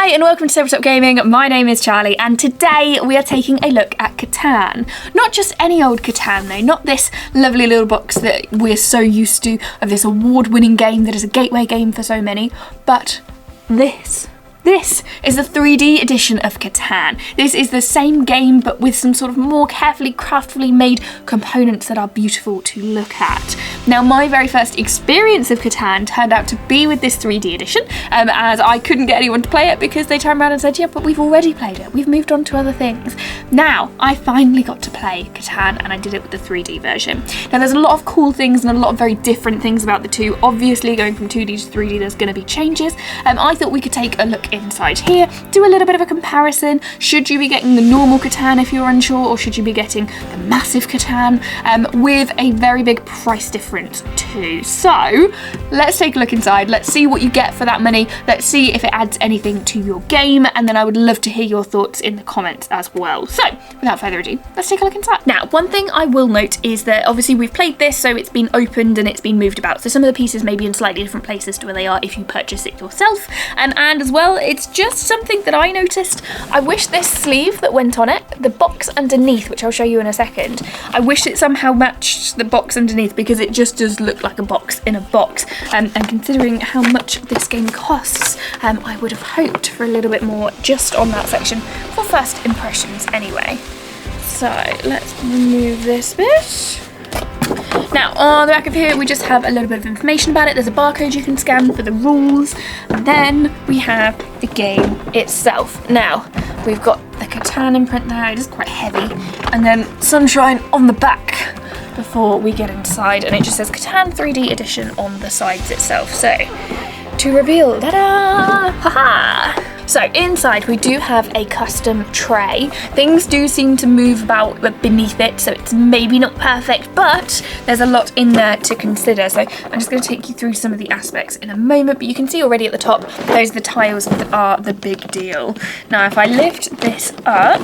Hi and welcome to Tabletop Gaming. My name is Charlie and today we are taking a look at Catan. Not just any old Catan though, not this lovely little box that we're so used to of this award-winning game that is a gateway game for so many, but this is the 3D edition of Catan. This is the same game but with some sort of more carefully, craftfully made components that are beautiful to look at. Now my very first experience of Catan turned out to be with this 3D edition as I couldn't get anyone to play it because they turned around and said, yeah, but we've already played it. We've moved on to other things. Now I finally got to play Catan and I did it with the 3D version. Now there's a lot of cool things and a lot of very different things about the two. Obviously going from 2D to 3D there's going to be changes. I thought we could take a look inside here, do a little bit of a comparison. Should you be getting the normal Catan if you're unsure, or should you be getting the massive Catan with a very big price difference too? So let's take a look inside. Let's see what you get for that money. Let's see if it adds anything to your game, and then I would love to hear your thoughts in the comments as well. So without further ado, let's take a look inside. Now one thing I will note is that obviously we've played this, so it's been opened and it's been moved about, so some of the pieces may be in slightly different places to where they are if you purchase it yourself, and as well it's just something that I noticed. I wish this sleeve that went on it, the box underneath, which I'll show you in a second, I wish it somehow matched the box underneath because it just does look like a box in a box, and considering how much this game costs, I would have hoped for a little bit more just on that section for first impressions anyway. So let's remove this bit. Now on the back of here we just have a little bit of information about it. There's a barcode you can scan for the rules, and then we have the game itself. Now we've got the Catan imprint there, it is quite heavy, and then sunshine on the back before we get inside, and it just says Catan 3D edition on the sides itself. So to reveal, ta-da! Haha! So inside we do have a custom tray. Things do seem to move about beneath it, so it's maybe not perfect, but there's a lot in there to consider. So I'm just going to take you through some of the aspects in a moment, but you can see already at the top, those are the tiles that are the big deal. Now if I lift this up,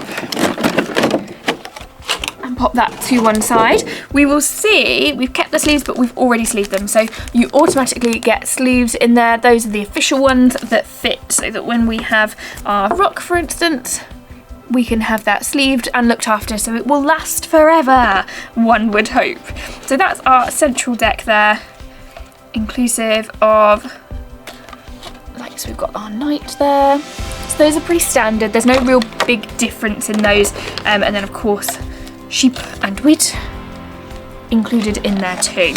pop that to one side, we will see we've kept the sleeves but we've already sleeved them, so you automatically get sleeves in there. Those are the official ones that fit, so that when we have our rock for instance, we can have that sleeved and looked after so it will last forever, one would hope. So that's our central deck there, inclusive of, like, so we've got our knight there, so those are pretty standard, there's no real big difference in those, and then of course sheep and wheat included in there too.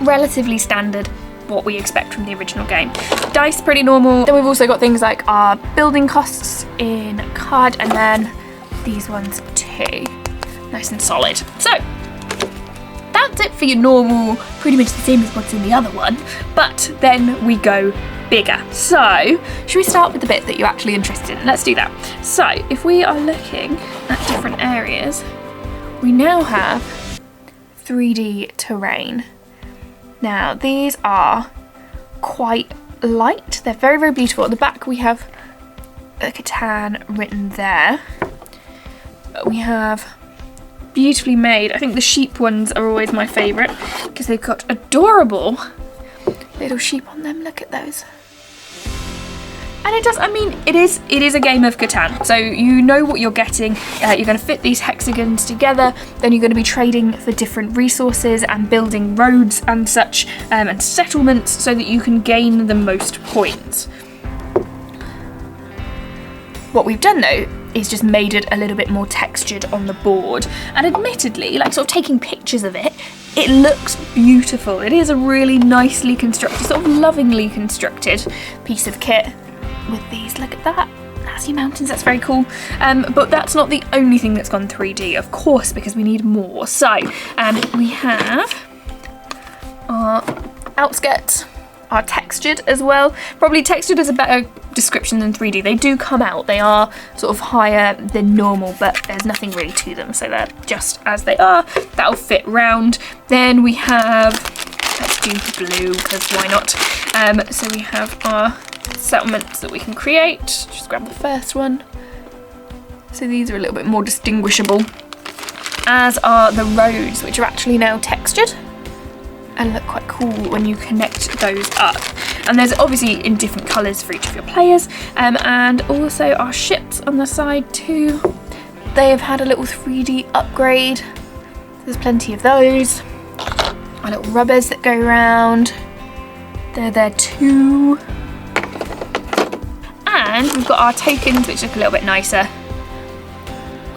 Relatively standard, what we expect from the original game. Dice pretty normal. Then we've also got things like our building costs in card, and then these ones too. Nice and solid. So that's it for your normal, pretty much the same as what's in the other one, but then we go bigger. So should we start with the bit that you're actually interested in? Let's do that. So if we are looking at different areas, we now have 3D terrain. Now these are quite light, they're very, very beautiful. At the back we have a Catan written there, but we have beautifully made, I think the sheep ones are always my favourite because they've got adorable little sheep on them, look at those. And it does, I mean, it is a game of Catan, so you know what you're getting. You're going to fit these hexagons together, then you're going to be trading for different resources and building roads and such, and settlements so that you can gain the most points. What we've done though is just made it a little bit more textured on the board, and admittedly, like sort of taking pictures of it, it looks beautiful. It is a really nicely constructed, sort of lovingly constructed piece of kit with these, look at that, that's your mountains, that's very cool. But that's not the only thing that's gone 3D, of course, because we need more. So we have our outskirts are textured as well. Probably textured is a better description than 3D. They do come out, they are sort of higher than normal, but there's nothing really to them, so they're just as they are. That'll fit round. Then we have, let's do blue, because why not? So we have our settlements that we can create. Just grab the first one. So these are a little bit more distinguishable, as are the roads, which are actually now textured and look quite cool when you connect those up. And there's obviously in different colours for each of your players, and also our ships on the side too. They have had a little 3D upgrade. There's plenty of those. Our little rubbers that go around. They're there too. And we've got our tokens, which look a little bit nicer,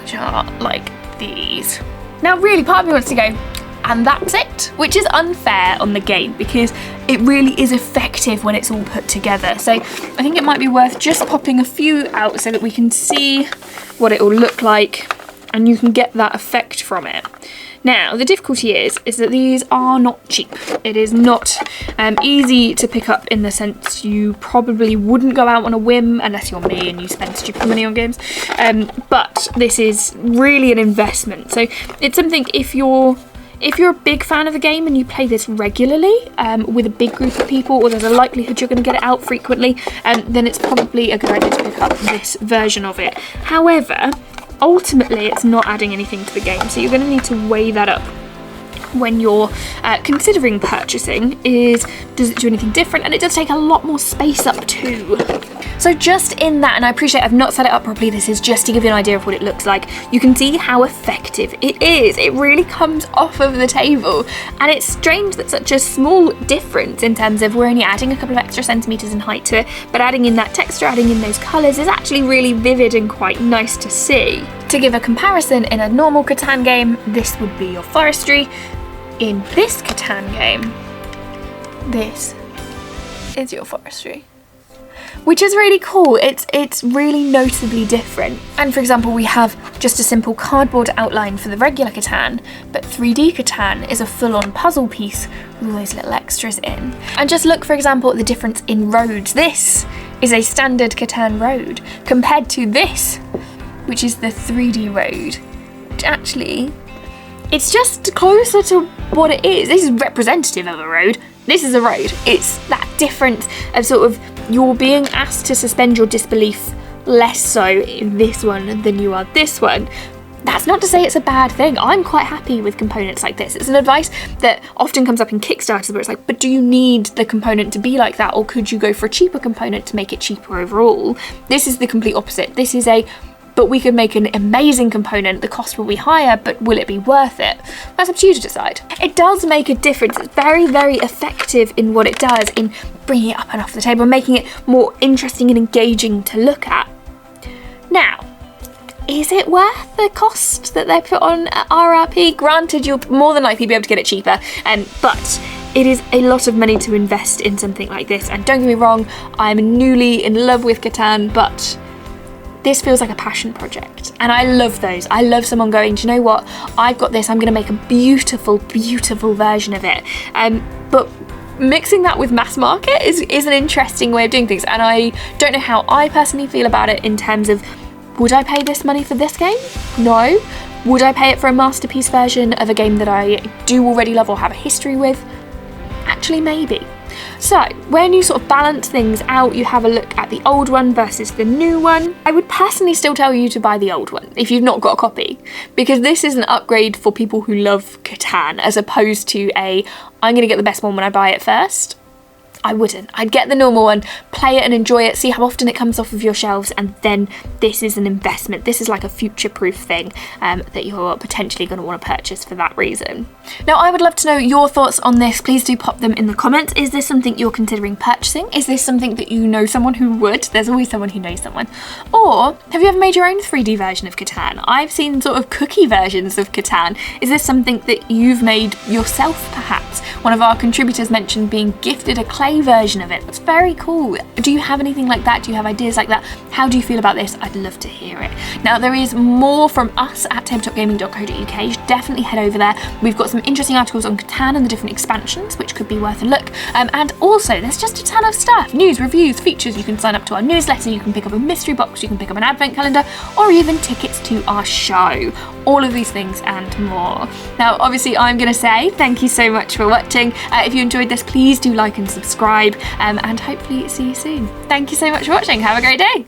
which are like these. Now really part of me wants to go, and that's it, which is unfair on the game because it really is effective when it's all put together. So I think it might be worth just popping a few out so that we can see what it will look like and you can get that effect from it. Now, the difficulty is that these are not cheap. It is not easy to pick up in the sense you probably wouldn't go out on a whim unless you're me and you spend stupid money on games. But this is really an investment. So it's something if you're a big fan of the game and you play this regularly with a big group of people, or there's a likelihood you're going to get it out frequently, then it's probably a good idea to pick up this version of it. However, ultimately it's not adding anything to the game, so you're going to need to weigh that up when you're considering purchasing. Does it do anything different? And it does take a lot more space up too. So just in that, and I appreciate I've not set it up properly, this is just to give you an idea of what it looks like. You can see how effective it is. It really comes off of the table. And it's strange that such a small difference in terms of we're only adding a couple of extra centimetres in height to it, but adding in that texture, adding in those colours is actually really vivid and quite nice to see. To give a comparison, in a normal Catan game, this would be your forestry. In this Catan game, this is your forestry, which is really cool. It's really notably different. And for example, we have just a simple cardboard outline for the regular Catan, but 3D Catan is a full-on puzzle piece with all those little extras in. And just look, for example, at the difference in roads. This is a standard Catan road compared to this, which is the 3D road, which actually, it's just closer to what it is. This is representative of a road. This is a road. It's that difference of sort of you're being asked to suspend your disbelief less so in this one than you are this one. That's not to say it's a bad thing. I'm quite happy with components like this. It's an advice that often comes up in Kickstarters where it's like, but do you need the component to be like that, or could you go for a cheaper component to make it cheaper overall? This is the complete opposite. This is but we could make an amazing component, the cost will be higher, but will it be worth it? That's up to you to decide. It does make a difference. It's very, very effective in what it does in bringing it up and off the table, making it more interesting and engaging to look at. Now, is it worth the cost that they put on RRP? Granted, you'll more than likely be able to get it cheaper, but it is a lot of money to invest in something like this. And don't get me wrong, I'm newly in love with Catan, but this feels like a passion project, and I love those. I love someone going, do you know what, I've got this, I'm going to make a beautiful, beautiful version of it. But mixing that with mass market is an interesting way of doing things, and I don't know how I personally feel about it in terms of, would I pay this money for this game? No. Would I pay it for a masterpiece version of a game that I do already love or have a history with? Actually, maybe. So when you sort of balance things out, you have a look at the old one versus the new one. I would personally still tell you to buy the old one if you've not got a copy, because this is an upgrade for people who love Catan as opposed to I'm going to get the best one when I buy it first. I wouldn't. I'd get the normal one, play it and enjoy it, see how often it comes off of your shelves, and then this is an investment. This is like a future-proof thing that you're potentially going to want to purchase for that reason. Now, I would love to know your thoughts on this. Please do pop them in the comments. Is this something you're considering purchasing? Is this something that you know someone who would? There's always someone who knows someone. Or have you ever made your own 3D version of Catan? I've seen sort of cookie versions of Catan. Is this something that you've made yourself, perhaps? One of our contributors mentioned being gifted a clay version of it. That's very cool. Do you have anything like that? Do you have ideas like that? How do you feel about this? I'd love to hear it. Now, there is more from us at tabletopgaming.co.uk. You should definitely head over there. We've got some interesting articles on Catan and the different expansions, which could be worth a look. And also, there's just a ton of stuff. News, reviews, features. You can sign up to our newsletter. You can pick up a mystery box. You can pick up an advent calendar, or even tickets to our show. All of these things and more. Now, obviously, I'm going to say thank you so much for watching. If you enjoyed this, please do like and subscribe, and hopefully see you soon. Thank you so much for watching. Have a great day.